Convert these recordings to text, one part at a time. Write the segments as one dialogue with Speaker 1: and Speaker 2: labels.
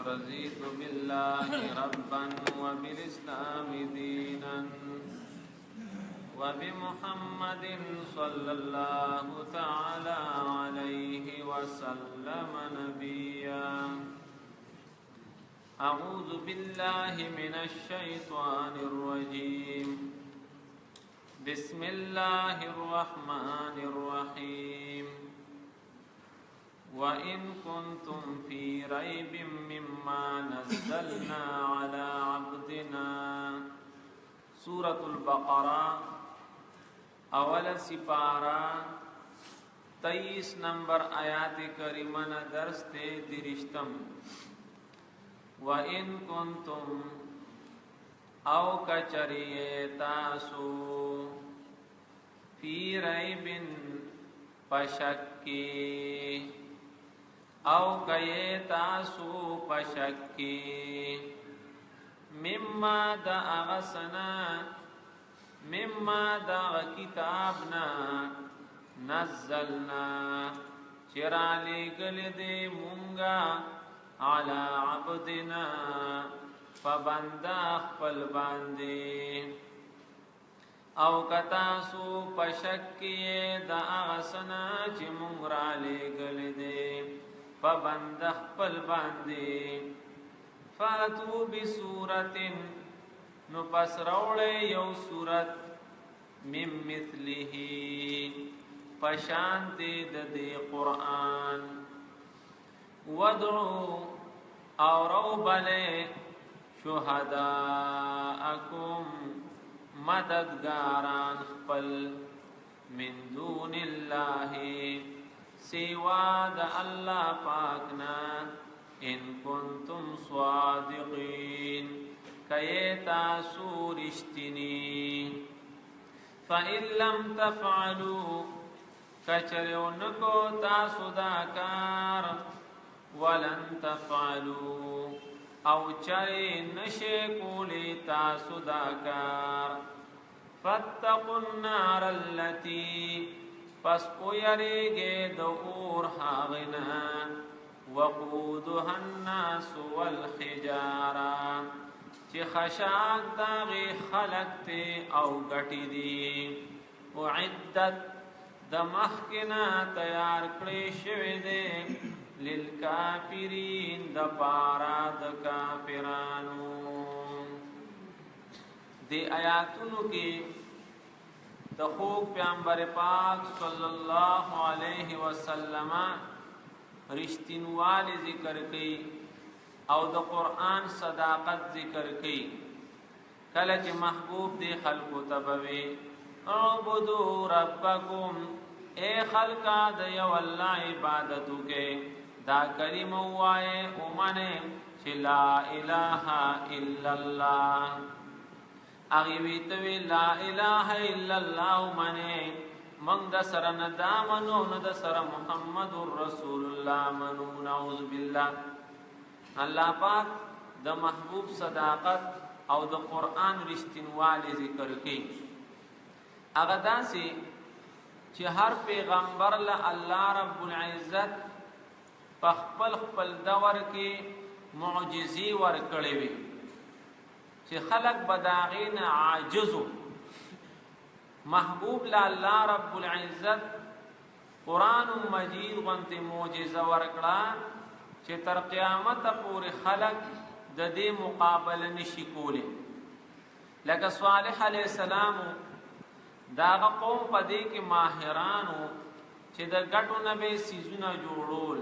Speaker 1: رضيت بالله ربا وبالإسلام دينا وبمحمد صلى الله تعالى عليه وسلم نبيا أعوذ بالله من الشيطان الرجيم بسم الله الرحمن الرحيم وَإِن كُنتُمْ فِي رَيْبٍ مِّمَّا نَزَّلْنَا عَلَى عَبْدِنَا سورة البقرہ اول سپارہ 23 نمبر آیات کریمہ درس تے درشتم وَإِن كُنتُمْ او کچریے تاسو فی ریب پشکی او کئی تاسو پشکی مما دا اغسنا مما دا کتابنا نزلنا چرالی گلد مونگا علی عبدنا فبندا خپل باندې او کتاسو پشکی دا اغسنا چی مونگ را لگل دے پبند خپل باندے فاتو بسورت نو پس روڑے یو سورت من مثله پشانتی دے قرآن ودعو او رو بلے شہداءکم مددگاران خپل من دون اللہ سوا دا اللہ پاکنا ان کنتم صادقین کئی تاسو رشتنی فَإِن لَمْ تَفْعَلُوا کچریونکو تاسو داکار وَلَن تَفْعَلُوا او چرے نشے کولی تاسو داکار فَاتَّقُوا النَّارَ الَّتِي پس پویرے گے دور حاغنا وقودها الناس والحجارہ چی خشاک داغی خلق تے او گٹی دی اعدت دمخکنا تیار کڑی شوی دے للکافرین دپارا دکافرانو دی آیاتونو کی دخوک پیامبر پاک صلی اللہ علیہ وسلم رشتینوالی ذکر کی او د قرآن صداقت ذکر کی کلچ محبوب دی خلقو تبوی اعبدو ربکم اے خلقا دیو اللہ عبادتو کے دا کریم وائے امنے چی لا الہ الا اللہ اغیویتوی لا الہ الا اللہ امنے منگ دا سر ندا منو ندا سر محمد رسول اللہ منو نعوذ باللہ اللہ پاک دا محبوب صداقت او دا قرآن رشتنوالی ذکر کی اغدا سی چی ہر پیغمبر لا اللہ رب العزت پخپل خپل دور کی معجزی ورکڑیوی چی خلق بداغین عاجزو محبوب لا اللہ رب العزت قرآن مجید غنت معجزہ ورکڑا چی تر قیامت پوری خلق د دې مقابله نشي کولی لکه صالح علیہ السلام داغه قوم په دې کې ماهرانو چې د ګټو نه به سيزونه جوړول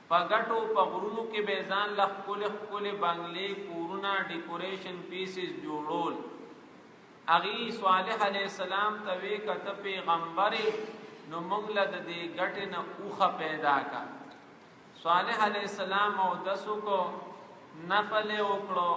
Speaker 1: په ګټو په غرونو کې به ځان لخ کول بنگلې کورونه ډیکوریشن پیسز جوړول اغي صالح علیہ السلام ته وی کته پیغمبر نو موږ له دې ګټ نه اوخه پیدا کا صالح علیہ السلام او دسو کو نفل وکړو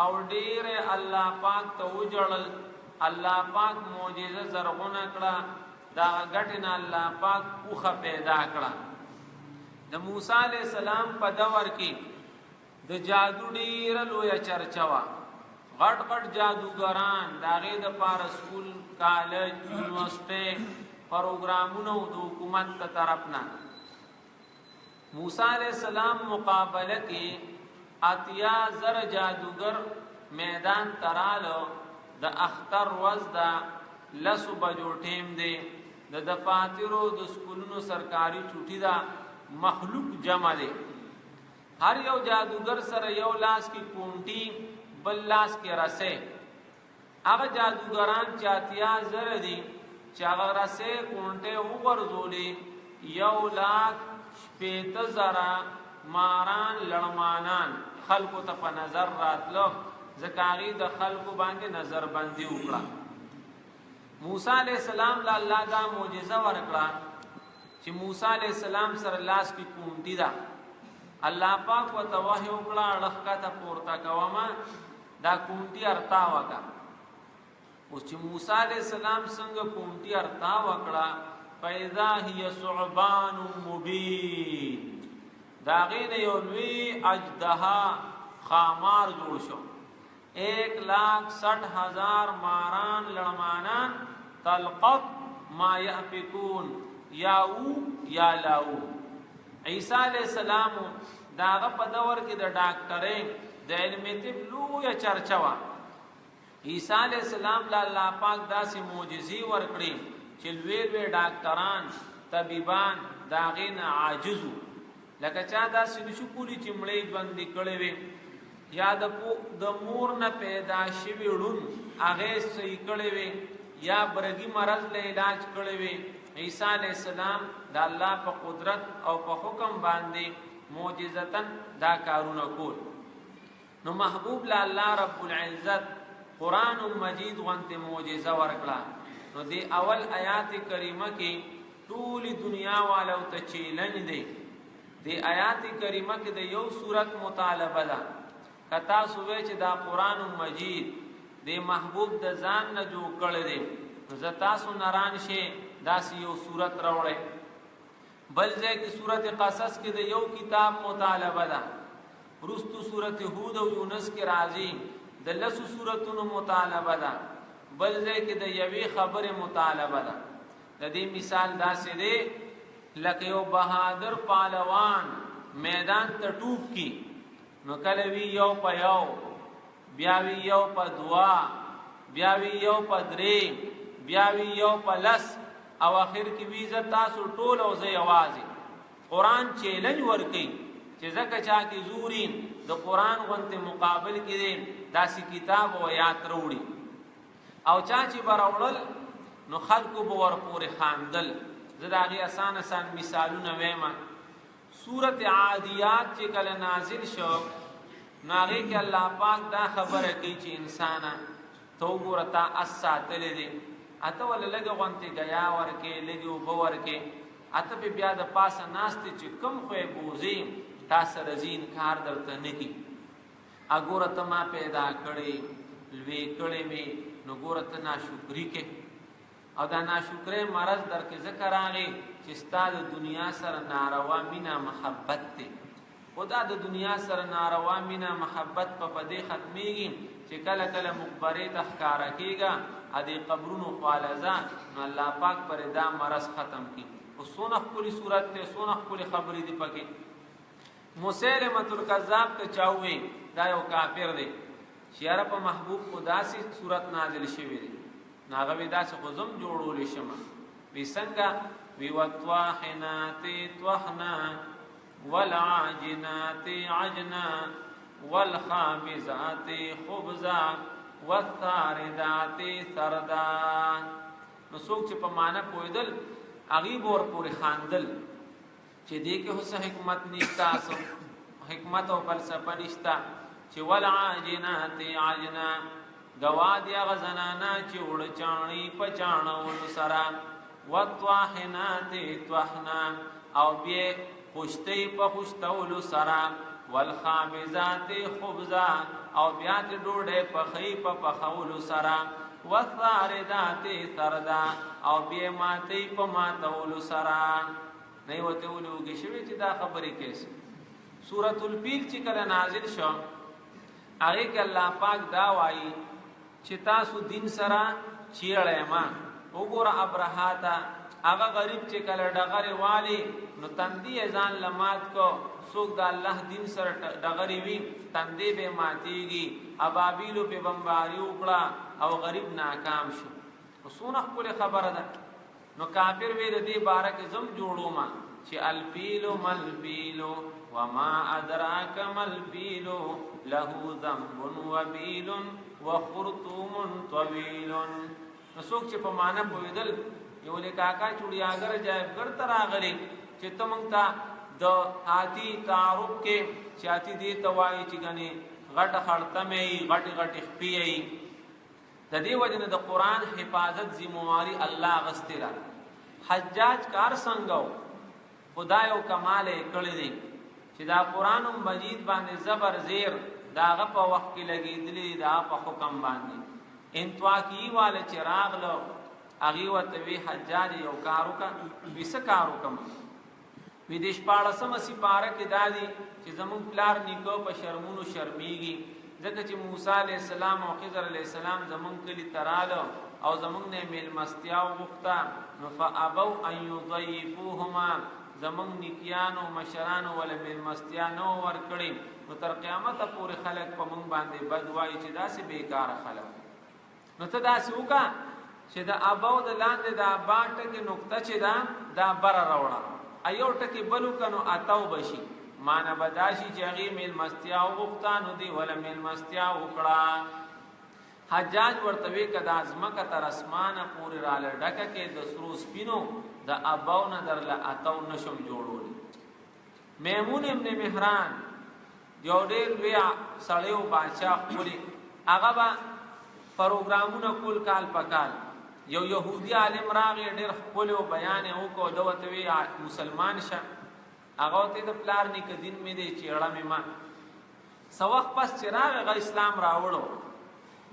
Speaker 1: او ډیر الله پاک ته وجړل الله پاک معجزه زرغونه کړه دا غټنا الله پاک اوخه پیدا کړه. د موسی علی السلام په دور کې د جادو ډیر لوی چرچا وا. غټ غټ جادوګران داغه د پار سکول کالج یونیورسيټي پروګرامونو د حکومت ته طرفنا. موسی علیہ السلام مقابله کې اتیا زر جادوگر میدان ترالو. د اختر ورځ دا لسو بجو ټیم دی. د دفاترو د سکولونو سرکاري چوټي دا مخلوق جمع دی. هر یو جادوگر سره یو لاس کی کونټي بل لاس کې رسه. هغه جادوګران چاتیا زر دي چې هغه رسه کونټه وګرځولې 1,50,000 ماران لړمانان خلکو ته په نظر راتلو. زکاری د خلکو باندې نظر بندي وکړه. موسی علیہ السلام له الله دا معجزه ورکړه چې موسی علیہ السلام سره لاس کې کونټي ده. الله پاک وته وحی وکړه لخته ته پورته کوما دا کونټي ارتا وکړه. اوس چې موسی علیہ السلام څنګه کونټي ارتا وکړه فاذا هي ثعبان مبین. دا غین یو لوی اجدها خامار جوړ شو. 1,60,000 ماران لړمانان تلقط ما یافکون یاو یا لاو. عیسی علیہ السلام داغه په دور کې د ډاکټرې د علم طب لوی چرچا وا. عیسی علیہ السلام له الله پاک داسې معجزې ورکړي چې لوی لوی ډاکټران طبيبان داغه نه عاجزو. لکه چا داسې نشو کولی چې مړې باندې کړي وي یا د مور نه پیدا شوی ړون هغه صحیح کړي وي یا برګي مرض له علاج کړي وي. عیسی علیہ السلام د الله په قدرت او په حکم باندې معجزتن دا کارونه کول. نو محبوب له الله رب العزت قرآن مجید غنته معجزه ورکړه. نو دی اول آیات کریمه کې ټول دنیا والو ته چیلنج دی. دی آیات کریمه کې د یو سورت مطالبه ده. کتا سوې چې دا قرآن مجید دی محبوب د ځان نه جوړ کړی دی. زتا سو ناران شي داسې یو سورت راوړې. بل ځای کې سورت قصص کې د یو کتاب مطالبه ده. ورستو سورت هود او یونس کې راځي د لسو سورتونو مطالبه ده. بل ځای کې د یوې خبره مطالبه ده. د دې مثال داسې دی لکه یو بهادر پهلوان میدان ته ټوپ کی نو کله وی یو په یو بیا وی یو په دوا بیا وی یو په درې بیا وی یو په لس او اخر کې وی ز تاسو ټول او زې आवाज. قرآن چیلنج ورکي چې زکه چا کې زورین د قرآن غنته مقابل کې داسې کتاب او آیات وروړي او چا چې براولل نو خلقو به ور پورې خاندل. زداغي آسان مثالونه وایم. سورت عادیات چې کله نازل شو ناغه کې الله پاک دا خبره کوي چې انسان تو ګورتا اساتل دي اته ول لګ غونته غیا ورکه لګي او باورکه اته به بیا د پاسه ناشته چې کم خو بوزي تاسو رزین کار درته نکی. اګورته ما پیدا کړي لوی کړي می نو ګورته ناشکری کې او دا ناشکرې مرض درکې ذکر راغی چې ستاسو دنیا سره ناروا مینا محبت ته خدا د دنیا سره ناروا مینا محبت په پدې ختميږي چې کله کله مقبره تخکارا کیږي ا دې قبرونو خالزان نو الله پاک پر دا مرض ختم کی. او سونه خپل صورت ته سونه خپل خبرې دی پکې. مسیلمه الکذاب ته چاوي دا یو کافر دی شیاره په محبوب خداسي صورت نازل شوی دی. ناغه ودا څه خزم جوړول شمه وی څنګه وی وطواحنات طحنا والعاجنات عجنا والخابزات خبزا والثاردات ثردا. نو څوک چې په معنا پویدل اغي بور پورې خاندل چې دې کې هوسه حکمت نشتا سو حکمت او فلسفه نشتا چې والعاجنات عجنا گواد یا غزنانا چی اڑچانی پچانون سرا وطواحنات طحنا او بی خوشتی پا خوشتول سرا والخابزات خبزا او بیات ڈوڑے پخی پا پخول سرا والثاردات سردا او بیا ماتی په ماتولو سرا نه وته ولوږي شوی چې دا خبرې کیسه سورۃ الفیل چې کله نازل شو هغه کې الله پاک دا وایي چې تاسو دین سره چیړې ما وګوره ابرهاتا هغه غریب چې کله ډغره والی نو تندی ځان لمات کو څوک د الله دین سره ډغری وی تندی به ماتيږي ابابیلو په بمباری وکړه او غریب ناکام شو وسونه خپل خبره ده نو کافر وی د دې بارک زم جوړو ما چې الفیل ملفیل وما ادراک ملفیل له ذنب وبیل وخرطوم طویل نو څوک چې په معنا پویدل یو لیکاکا چوڑیاګر جایب ګر تر اغلی چې تمنګ د هاتی تعارف کې چاتی دی توای چې غني غټ خړته مې غټ غټ خپي د دې وجنه د قران حفاظت ذمہواری الله غسترا حجاج کار څنګه خدای او کمال کړی دی چې دا قران مجید باندې زبر زیر داغه په وخت کې لګیدلی دا په حکم باندې انتواکی والے چراغ لو اغي وتوی حجاج یو کارو کا وس کارو کم विदेश پاړسم سی پارک دادی چې زمون پلار نیکو په شرمونو شرمیږي ځکه چې موسی علی السلام او خضر علی السلام زمون کلی تراله او زمون نه میل مستیاو غوښتا نو فابو ان یضيفوهما زمون نیکیانو مشرانو ول میل مستیانو ور کړی نو تر قیامت پورې خلق په مونږ باندې بدوای چې داسې بیکار خلق نو ته داسې وکا چې دا ابو د لاندې دا باټه کې نقطه چې دا بر راوړه ایو ټکی بلو کنو اتاو بشي معنا بداشي چې هغه میل مستیا او غختانو دی ولا میل مستیا وکړه حجاج ورتوي کدا ازمکه تر اسمانه پوری را لډکه کې د سرو سپینو د اباو نظر لا اتاو نشم جوړول میمون ابن مهران یو ډېر ویا سړیو بادشاہ پوری هغه با پروګرامونه کول کال پکال یو يهودي عالم راغی ډېر خپل بیان وکړو دوته وی مسلمان شه هغه ته د پلار نیک دین مې دی چېړه مې ما سوخ پس چراغ غ اسلام راوړو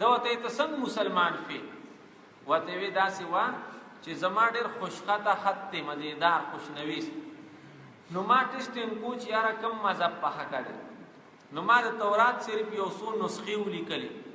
Speaker 1: دوته ته څنګه مسلمان فی وته وی داسې وا چې زما ډېر خوشخطه خط مزیدار خوشنویس نو ما ټیسټینګ کو چې یاره کم مذهب په حق ده نو ما د تورات صرف یو څو نسخې ولیکلې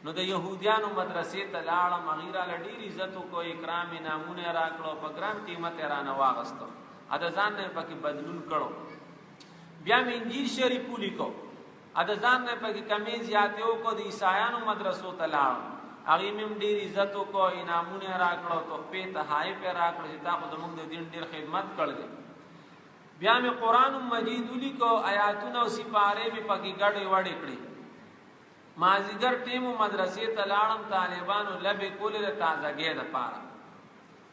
Speaker 1: نو د يهوديانو مدرسې ته لاړم غیره لډیر عزت کو اکرام نامونه راکړو په ګران قیمت را نه واغستو اته ځان نه پکې بدلون کړو بیا مې انجیل شریف ولیکو اته ځان نه پکې کمی زیاتو کو د عیسایانو مدرسو ته لاړم هغه مې ډیر عزت کو انعامونه راکړو ته په ته هاي په راکړو چې تا خو زموږ د دین ډیر خدمت کړل بیا مې قران مجید ولیکو آیاتونه او سپاره مې پکې ګډې وړې کړې مازیګر ټیمو مدرسې ته لاړم طالبانو لبه کول له تازګۍ د پاره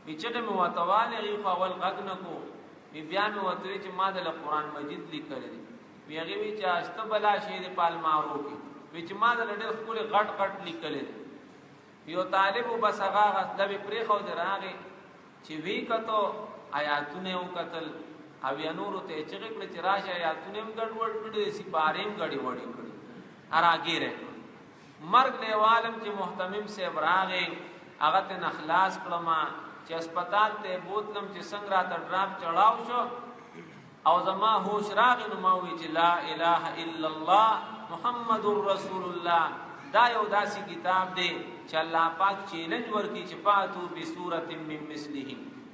Speaker 1: بیچته مو وتواله غي خپل غږ نکو بیا مې وتري چې ما د قرآن مجید لیکل دي بیاغي وی چې استه بلا شی د پالمارو کې وی چې ما د لډر خپل غټ غټ لیکل دي یو طالب وبس هغه لبه پرې خو دراغه چې وی کته آیاتونه او قتل او یا نور ته چې کله چې راشه آیاتونه هم ګډ وډ کړي سي باریم غړي وړي کړي اراګیره مرګ له عالم چې محتمم سے براغه هغه ته نخلاص کړم چې هسپتال ته بوتلم چې څنګه را ته ډراپ چړاو شو او زما هوش راغی نو ما وی چې لا اله الا الله محمد رسول الله دا یو داسې کتاب دی چې الله پاک چیلنج ورکړي چې فاتو بسوره من مثله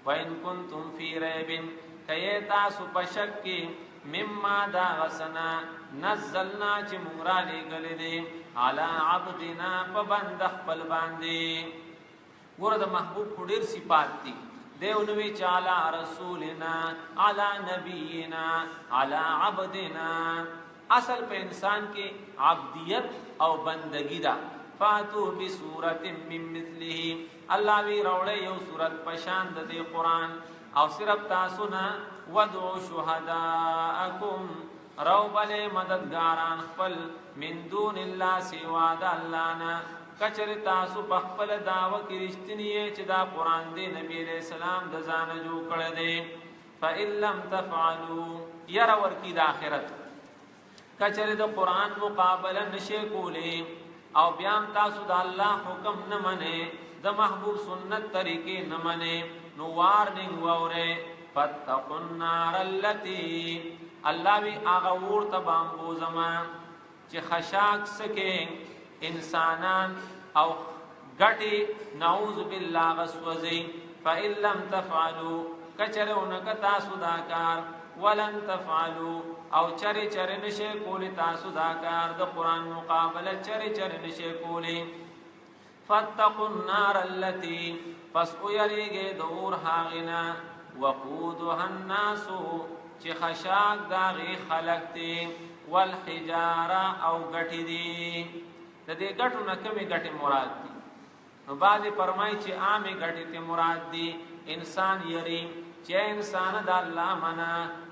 Speaker 1: وان کنتم فی ریب کایتا سپشک مما دا غسنا نزلنا چې مونږ را لېږلې دي علی عبدنا په بند خپل باندې ګوره د محبوب خو ډېر صفات دي دیو نوی چې علی رسولنا علی نبینا علی عبدنا اصل په انسان کې عبدیت او بندگی ده فاتو بسورة من مثله الله وی راوړې یو سورت پشان د دې قران او صرف تاسو نه ودعو شهداءکم روبل مددگاران خپل من دون الله سوا د الله نه کچر تاسو په خپل داوا کې رښتینی چې دا قران دی نبی رسول سلام د ځان جوړ کړی دی فإن لم تفعلوا ير ورکی د آخرت کچر د قران مقابله نشي کولی او بیا تاسو د الله حکم نه منئ د محبوب سنت طریقې نه منئ نو وارننګ ووره فتقوا النار التي الله وی هغه ورته بامبو زما چې خشاک سکه انسانان او غټي نعوذ بالله غسوځي فإن لم تفعلوا کچرونک تاسو دا کار ولن تفعلوا او چر نشه کولی تاسو دا کار د قران مقابله چر نشه کولی فاتقوا النار التي پس اوریږي دور هاغنا وقودها الناس چې خشاک داغي خلق دي والحجاره او غټي دي د دې غټو نه کومي غټي مراد دي نو بعضی فرمایي چې عامه غټي ته مراد دي انسان یری چې انسان د الله منا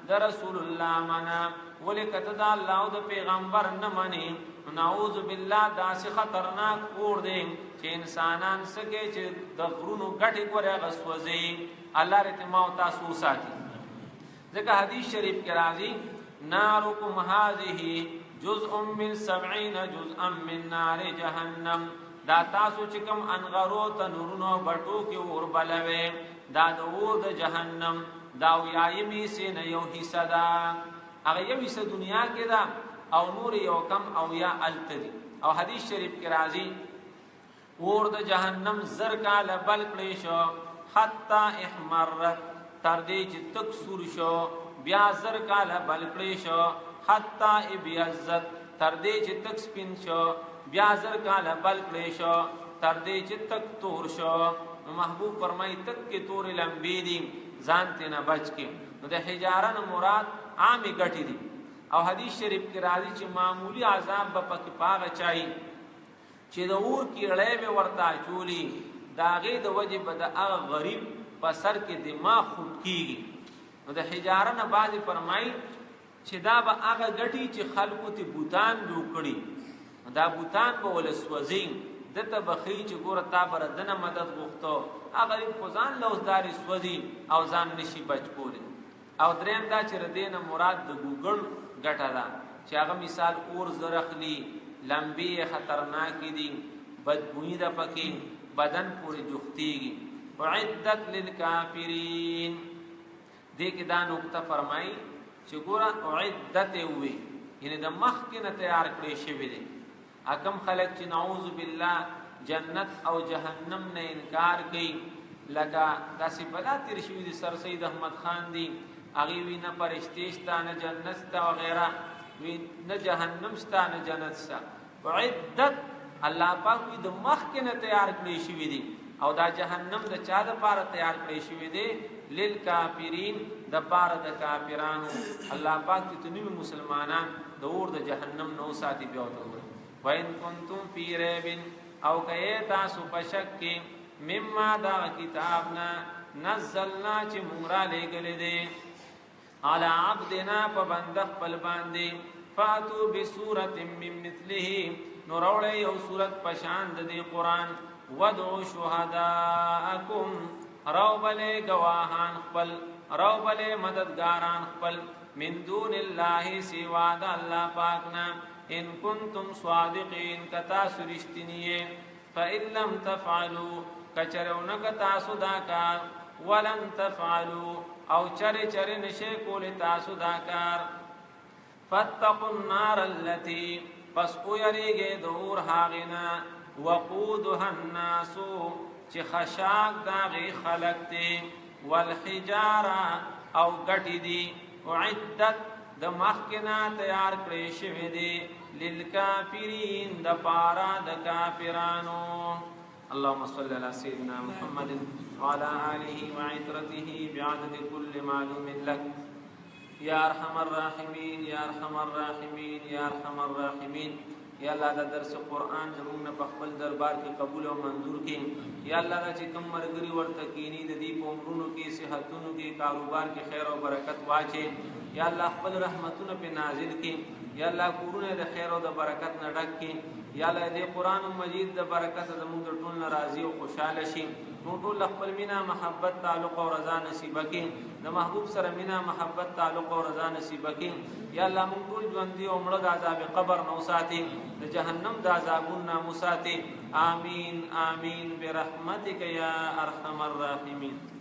Speaker 1: د رسول الله منا ولکته د الله او د پیغمبر نه مني نعوذ بالله داسې خطرناک اور دي چې انسانان سګي چې د غرونو غټي ګوره غسوځي الله رته ما تاسو ساتي ځکه حدیث شریف کې راځي نارکم هذه جزء من 70 جزءا من نار جهنم دا تاسو چې کوم انغرو تنورونو بټو کې اور بلوي دا د اور د جهنم دا ویایمی سي نه یو حصہ دا هغه یو حصہ دنیا کې دا او نور یو کم او یا التدی او حدیث شریف کې راځي اور د جهنم زر کاله بل کړي شو حتا احمرت تر دې چې تک سور شو بیا زر کاله بل کړي شو حتا ابيزت تر دې چې تک سپین شو بیا زر کاله بل کړي شو تر دې چې تک تور شو محبوب فرمای تک کې تور لمبي دي ځان ته نه بچ کې نو د حجارن مراد عامي غټي دي او حدیث شریف کې راځي چې معمولی عذاب به پکې پاغه چای چې د اور کیړې به ورتا چولی داغه د وجه به د هغه غریب په سر کې دماغ خود کیږي نو د حجارن بعضی فرمای چې دا به هغه غټي چې خلقو ته بوتان جوړ دا بوتان به ولسوځي دته بخی چې ګوره تا بر دنه مدد غوښتو هغه خدان لوزداري سوځي او ځان نشي بچ کولی او دریم دا چې ردینه مراد د ګوګل غټه ده چې هغه مثال اور زرخلی لمبي خطرناک دي بدبوئی ده پکې بدن پورې جوختيږي وعدت للکافرین دې کې دا نقطه فرمای چې ګوره عدت وي یعنی د مخ کې نه تیار کړی شوی دي اکم خلق چې نعوذ بالله جنت او جهنم نه انکار کوي لکه داسې بلا تیر شوی دي سر سید احمد خان دي اغي وی نه پرشتي شته نه جنت شته وغيرها وی نه جهنم شته نه جنت شته وعدت الله پاک دې د مخ کې نه تیار کړی شوی دي او دا جهنم د چا د پاره تیار کړی شوی دي للکافرین د پاره د کافرانو الله پاک دې تنوي مسلمانان د اور د جهنم نو ساتي بیا وته وَإِن كُنتُمْ فِي رَيْبٍ او کئ تاسو پشک کې مما دا کتابنا نزلنا چې موږ را لګلې دي على عبدنا فبند خپل باندې فاتو بسوره من مثله نورولې یو سورت پشان د قرآن ودعوا شهداءکم روبلې گواهان خپل روبلې مددګاران خپل من دون الله سوا د الله پاکنا ان کنتم صادقین کتا سرشتنیه فإن لم تفعلوا کچرونک تاسو دا کار ولن تفعلوا او چر نشه کول تاسو دا کار فاتقوا النار التي پس او یریږي دور هاغنا وقودها الناس چې خشاک داغي خلق دي والحجاره او غټي دي اعدت د مخکنا تیار کړی شوی دی للکافرین د پارا د کافرانو اللهم صل على سيدنا محمد وعلى آله وعترته بعدد كل معلوم لك يا ارحم الراحمين يا ارحم الراحمين يا ارحم الراحمين یا الله دا درس قرآن زموږ په خپل دربار کې قبول او منظور کړي یا الله دا چې کوم مرګري ورته کینی د دې په عمرونو کې صحتونو کې کاروبار کې خیر او برکت واچي یا الله خپل رحمتونه په نازل کړي یا الله کورونه د خیر او د برکت نه ډک کړي یا الله دې قرآن مجید د برکت زموږ ټول ناراضي او خوشاله شي مونږ ټول خپل مینا محبت تعلق او رضا نصیب کړي د محبوب سره مینا محبت تعلق او رضا نصیب کړي یا الله مونږ ټول ژوند دی او مړه د عذاب قبر نو ساتي د جهنم د عذابونو نو ساتي آمین آمین برحمتک یا ارحم الراحمین.